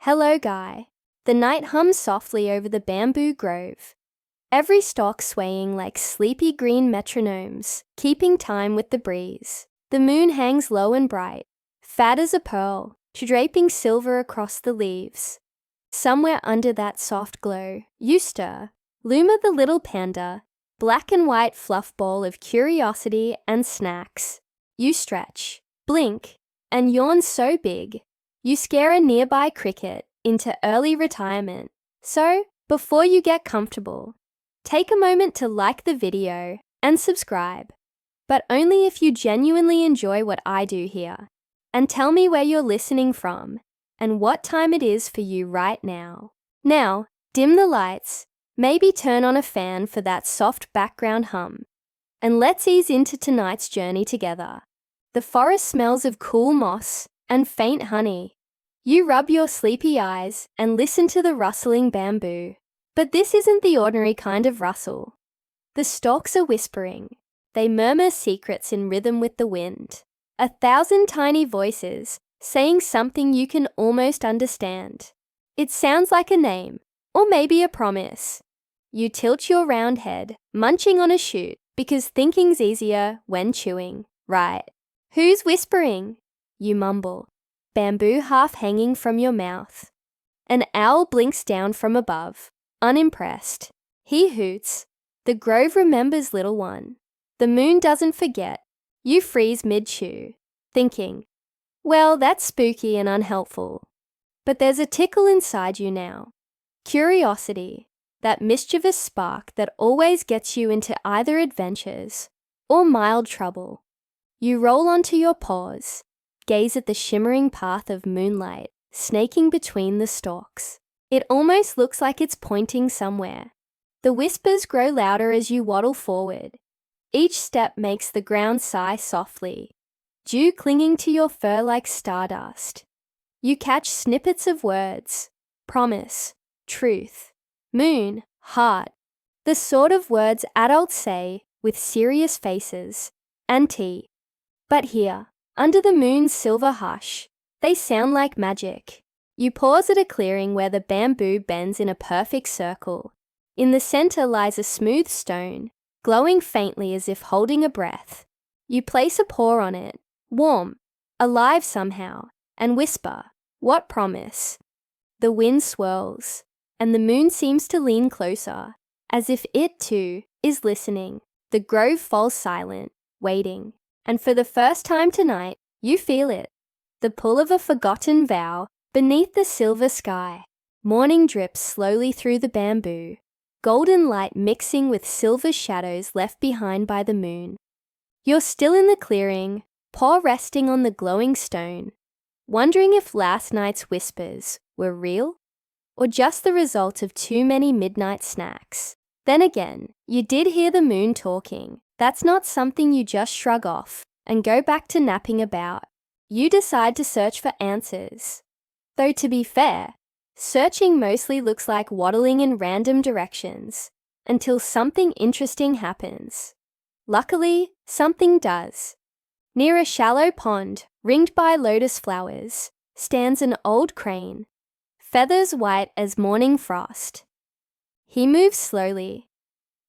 Hello, Guy. The night hums softly over the bamboo grove, every stalk swaying like sleepy green metronomes, keeping time with the breeze. The moon hangs low and bright, fat as a pearl, draping silver across the leaves. Somewhere under that soft glow, you stir, Luma the little panda, black and white fluff ball of curiosity and snacks. You stretch, blink, and yawn so big, you scare a nearby cricket into early retirement. So, before you get comfortable, take a moment to like the video and subscribe, but only if you genuinely enjoy what I do here. And tell me where you're listening from and what time it is for you right now. Now, dim the lights, maybe turn on a fan for that soft background hum, and let's ease into tonight's journey together. The forest smells of cool moss and faint honey. You rub your sleepy eyes and listen to the rustling bamboo. But this isn't the ordinary kind of rustle. The stalks are whispering. They murmur secrets in rhythm with the wind. 1,000 tiny voices saying something you can almost understand. It sounds like a name, or maybe a promise. You tilt your round head, munching on a shoot, because thinking's easier when chewing, right? Who's whispering? You mumble, bamboo half hanging from your mouth. An owl blinks down from above, unimpressed. He hoots. The grove remembers, little one. The moon doesn't forget. You freeze mid-chew, thinking, well, that's spooky and unhelpful. But there's a tickle inside you now. Curiosity, that mischievous spark that always gets you into either adventures or mild trouble. You roll onto your paws, gaze at the shimmering path of moonlight snaking between the stalks. It almost looks like it's pointing somewhere. The whispers grow louder as you waddle forward. Each step makes the ground sigh softly, dew clinging to your fur like stardust. You catch snippets of words: promise, truth, moon, heart, the sort of words adults say with serious faces, and tea. But here, under the moon's silver hush, they sound like magic. You pause at a clearing where the bamboo bends in a perfect circle. In the center lies a smooth stone, glowing faintly as if holding a breath. You place a paw on it, warm, alive somehow, and whisper, what promise? The wind swirls, and the moon seems to lean closer, as if it too is listening. The grove falls silent, waiting, and for the first time tonight, you feel it. The pull of a forgotten vow beneath the silver sky. Morning drips slowly through the bamboo, golden light mixing with silver shadows left behind by the moon. You're still in the clearing, paw resting on the glowing stone, wondering if last night's whispers were real or just the result of too many midnight snacks. Then again, you did hear the moon talking. That's not something you just shrug off and go back to napping about. You decide to search for answers. Though to be fair, searching mostly looks like waddling in random directions until something interesting happens. Luckily, something does. Near a shallow pond, ringed by lotus flowers, stands an old crane, feathers white as morning frost. He moves slowly,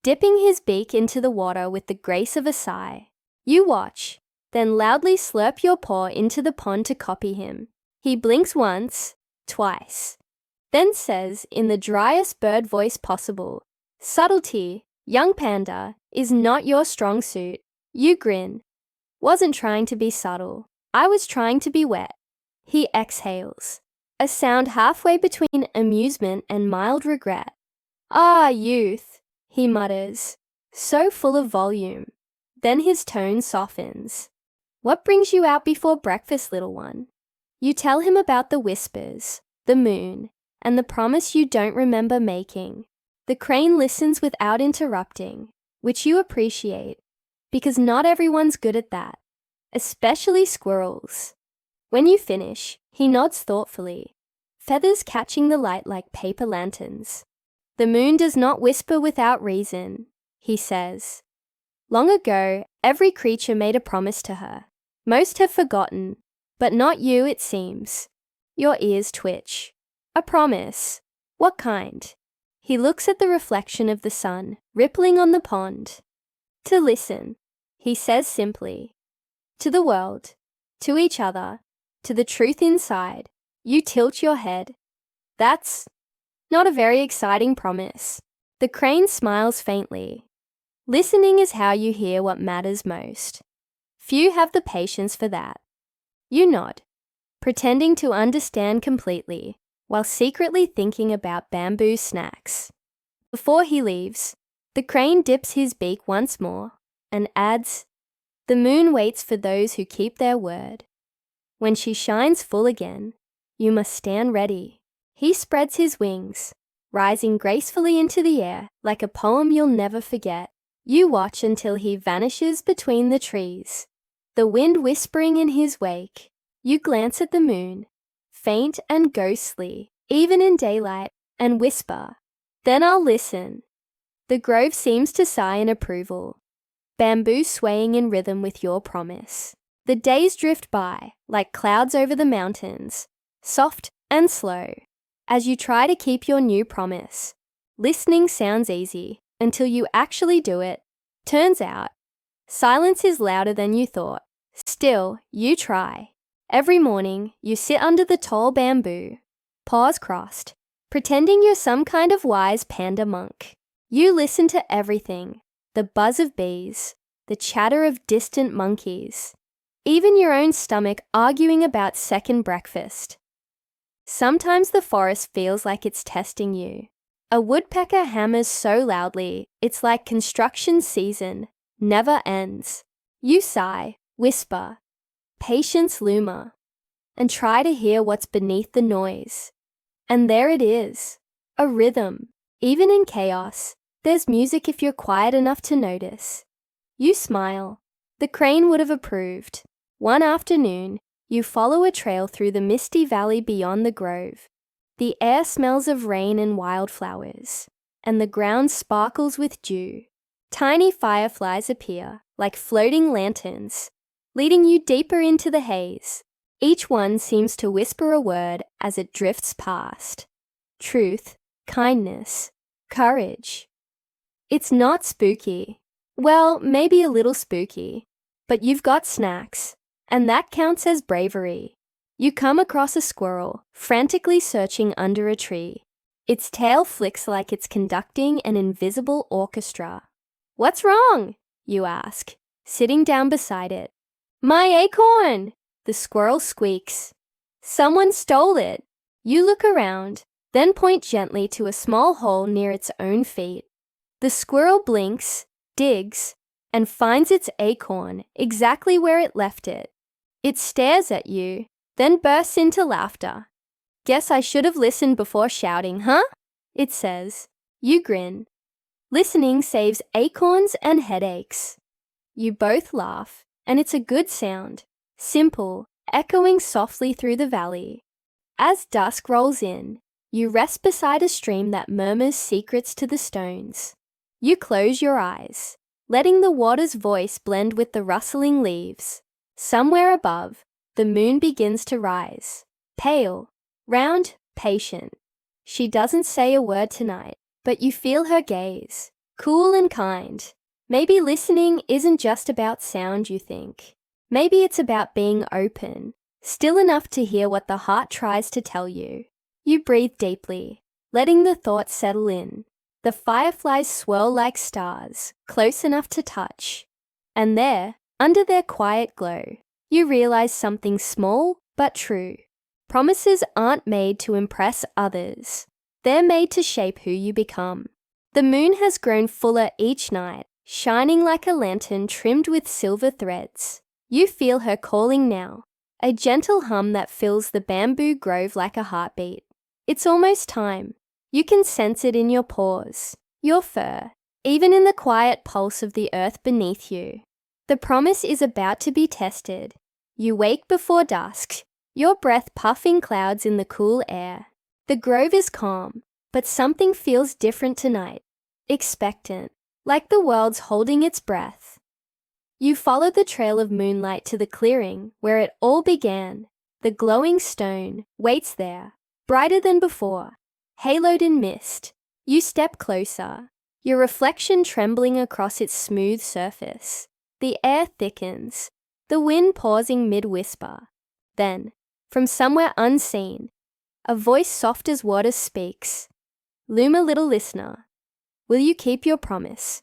dipping his beak into the water with the grace of a sigh. You watch, then loudly slurp your paw into the pond to copy him. He blinks once, twice, then says in the driest bird voice possible, subtlety, young panda, is not your strong suit. You grin. Wasn't trying to be subtle. I was trying to be wet. He exhales, a sound halfway between amusement and mild regret. Ah, youth, he mutters, so full of volume. Then his tone softens. What brings you out before breakfast, little one? You tell him about the whispers, the moon, and the promise you don't remember making. The crane listens without interrupting, which you appreciate, because not everyone's good at that, especially squirrels. When you finish, he nods thoughtfully, feathers catching the light like paper lanterns. The moon does not whisper without reason, he says. Long ago, every creature made a promise to her. Most have forgotten, but not you, it seems. Your ears twitch. A promise. What kind? He looks at the reflection of the sun rippling on the pond. To listen, he says simply. To the world, to each other, to the truth inside. You tilt your head. That's not a very exciting promise. The crane smiles faintly. Listening is how you hear what matters most. Few have the patience for that. You nod, pretending to understand completely, while secretly thinking about bamboo snacks. Before he leaves, the crane dips his beak once more and adds, "The moon waits for those who keep their word. When she shines full again, you must stand ready." He spreads his wings, rising gracefully into the air like a poem you'll never forget. You watch until he vanishes between the trees, the wind whispering in his wake. You glance at the moon, faint and ghostly, even in daylight, and whisper, "Then I'll listen." The grove seems to sigh in approval, bamboo swaying in rhythm with your promise. The days drift by like clouds over the mountains, soft and slow, as you try to keep your new promise. Listening sounds easy until you actually do it. Turns out, silence is louder than you thought. Still, you try. Every morning, you sit under the tall bamboo, paws crossed, pretending you're some kind of wise panda monk. You listen to everything, the buzz of bees, the chatter of distant monkeys, even your own stomach arguing about second breakfast. Sometimes the forest feels like it's testing you. A woodpecker hammers so loudly, it's like construction season never ends. You sigh, whisper, "Patience, Luma," and try to hear what's beneath the noise. And there it is, a rhythm. Even in chaos, there's music if you're quiet enough to notice. You smile. The crane would have approved. One afternoon, you follow a trail through the misty valley beyond the grove. The air smells of rain and wildflowers, and the ground sparkles with dew. Tiny fireflies appear, like floating lanterns, leading you deeper into the haze. Each one seems to whisper a word as it drifts past. Truth, kindness, courage. It's not spooky. Well, maybe a little spooky, but you've got snacks, and that counts as bravery. You come across a squirrel, frantically searching under a tree. Its tail flicks like it's conducting an invisible orchestra. "What's wrong?" you ask, sitting down beside it. "My acorn!" the squirrel squeaks. "Someone stole it." You look around, then point gently to a small hole near its own feet. The squirrel blinks, digs, and finds its acorn exactly where it left it. It stares at you, then bursts into laughter. "Guess I should have listened before shouting, huh?" it says. You grin. Listening saves acorns and headaches. You both laugh, and it's a good sound, simple, echoing softly through the valley. As dusk rolls in, you rest beside a stream that murmurs secrets to the stones. You close your eyes, letting the water's voice blend with the rustling leaves. Somewhere above, the moon begins to rise, pale, round, patient. She doesn't say a word tonight, but you feel her gaze, cool and kind. Maybe listening isn't just about sound, you think. Maybe it's about being open, still enough to hear what the heart tries to tell you. You breathe deeply, letting the thoughts settle in. The fireflies swirl like stars, close enough to touch. And there, under their quiet glow, you realize something small but true. Promises aren't made to impress others. They're made to shape who you become. The moon has grown fuller each night, shining like a lantern trimmed with silver threads. You feel her calling now, a gentle hum that fills the bamboo grove like a heartbeat. It's almost time. You can sense it in your paws, your fur, even in the quiet pulse of the earth beneath you. The promise is about to be tested. You wake before dusk, your breath puffing clouds in the cool air. The grove is calm, but something feels different tonight, expectant, like the world's holding its breath. You follow the trail of moonlight to the clearing where it all began. The glowing stone waits there, brighter than before, haloed in mist. You step closer, your reflection trembling across its smooth surface. The air thickens, the wind pausing mid-whisper. Then, from somewhere unseen, a voice soft as water speaks. Luma, little listener, will you keep your promise?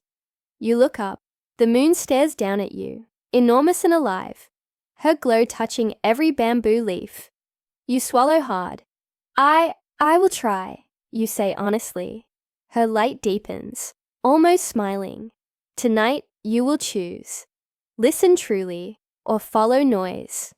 You look up. The moon stares down at you, enormous and alive, her glow touching every bamboo leaf. You swallow hard. I will try, you say honestly. Her light deepens, almost smiling. Tonight, you will choose. Listen truly, or follow noise.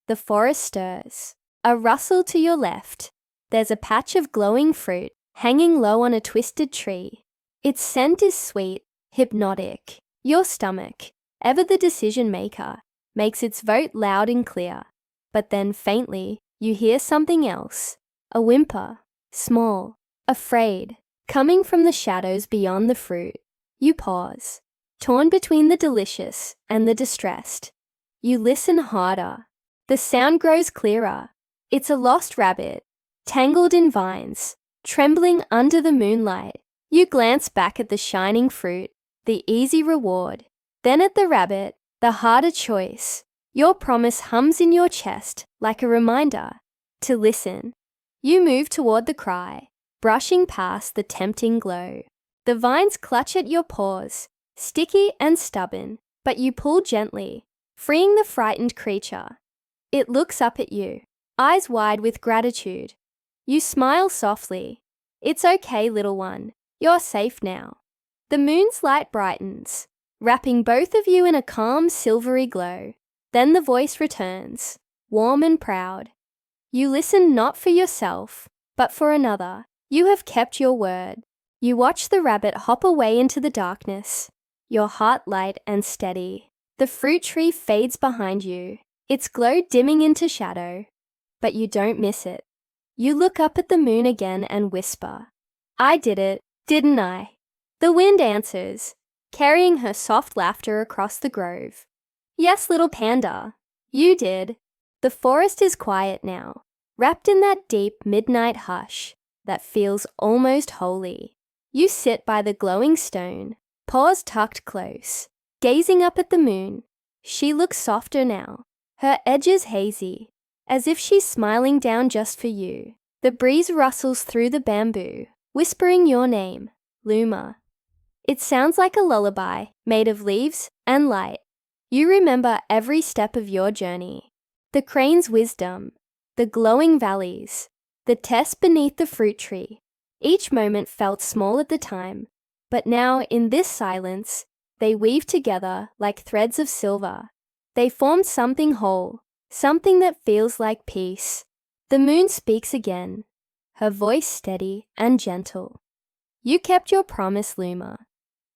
The forest stirs. A rustle to your left. There's a patch of glowing fruit hanging low on a twisted tree. Its scent is sweet, hypnotic. Your stomach, ever the decision maker, makes its vote loud and clear. But then faintly, you hear something else. A whimper, small, afraid, coming from the shadows beyond the fruit. You pause, torn between the delicious and the distressed. You listen harder. The sound grows clearer. It's a lost rabbit, tangled in vines, trembling under the moonlight. You glance back at the shining fruit, the easy reward. Then at the rabbit, the harder choice. Your promise hums in your chest like a reminder to listen. You move toward the cry, brushing past the tempting glow. The vines clutch at your paws, sticky and stubborn, but you pull gently, freeing the frightened creature. It looks up at you, eyes wide with gratitude. You smile softly. It's okay, little one. You're safe now. The moon's light brightens, wrapping both of you in a calm, silvery glow. Then the voice returns, warm and proud. You listen not for yourself, but for another. You have kept your word. You watch the rabbit hop away into the darkness, your heart light and steady. The fruit tree fades behind you, its glow dimming into shadow. But you don't miss it. You look up at the moon again and whisper, I did it, didn't I? The wind answers, carrying her soft laughter across the grove. Yes, little panda, you did. The forest is quiet now, wrapped in that deep midnight hush that feels almost holy. You sit by the glowing stone, paws tucked close, gazing up at the moon. She looks softer now, her edges hazy, as if she's smiling down just for you. The breeze rustles through the bamboo, whispering your name, Luma. It sounds like a lullaby made of leaves and light. You remember every step of your journey, the crane's wisdom, the glowing valleys, the test beneath the fruit tree. Each moment felt small at the time, but now in this silence, they weave together like threads of silver. They form something whole, something that feels like peace. The moon speaks again, her voice steady and gentle. You kept your promise, Luma.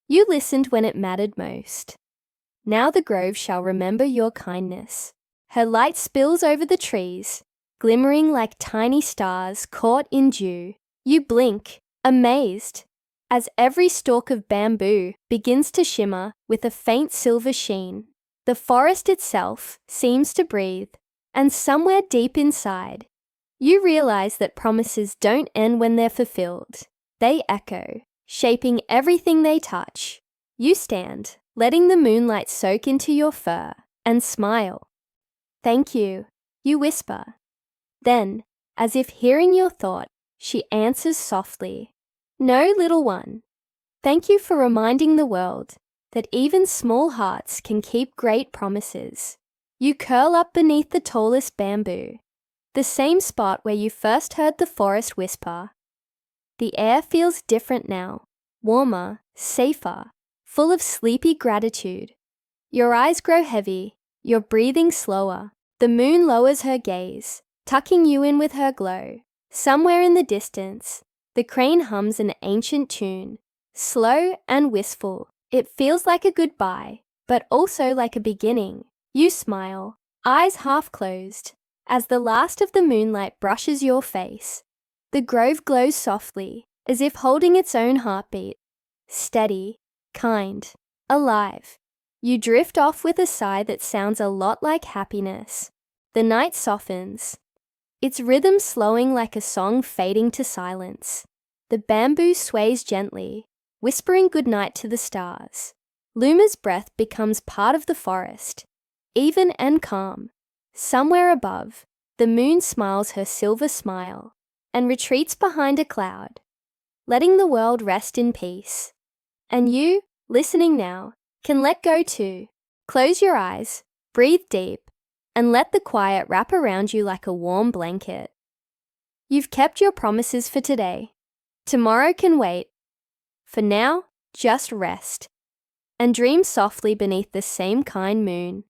You listened when it mattered most. Now the grove shall remember your kindness. Her light spills over the trees, glimmering like tiny stars caught in dew. You blink, amazed, as every stalk of bamboo begins to shimmer with a faint silver sheen. The forest itself seems to breathe, and somewhere deep inside, you realize that promises don't end when they're fulfilled. They echo, shaping everything they touch. You stand, letting the moonlight soak into your fur, and smile. Thank you, you whisper. Then, as if hearing your thought, she answers softly, No, little one. Thank you for reminding the world that even small hearts can keep great promises. You curl up beneath the tallest bamboo, the same spot where you first heard the forest whisper. The air feels different now, warmer, safer, full of sleepy gratitude. Your eyes grow heavy, your breathing slower. The moon lowers her gaze, tucking you in with her glow. Somewhere in the distance, the crane hums an ancient tune, slow and wistful. It feels like a goodbye, but also like a beginning. You smile, eyes half closed, as the last of the moonlight brushes your face. The grove glows softly, as if holding its own heartbeat. Steady, kind, alive. You drift off with a sigh that sounds a lot like happiness. The night softens. its rhythm slowing like a song fading to silence. The bamboo sways gently, whispering goodnight to the stars. Luma's breath becomes part of the forest, even and calm. Somewhere above, the moon smiles her silver smile and retreats behind a cloud, letting the world rest in peace. And you, listening now, can let go too. Close your eyes, breathe deep, and let the quiet wrap around you like a warm blanket. You've kept your promises for today. Tomorrow can wait. For now, just rest and dream softly beneath the same kind moon.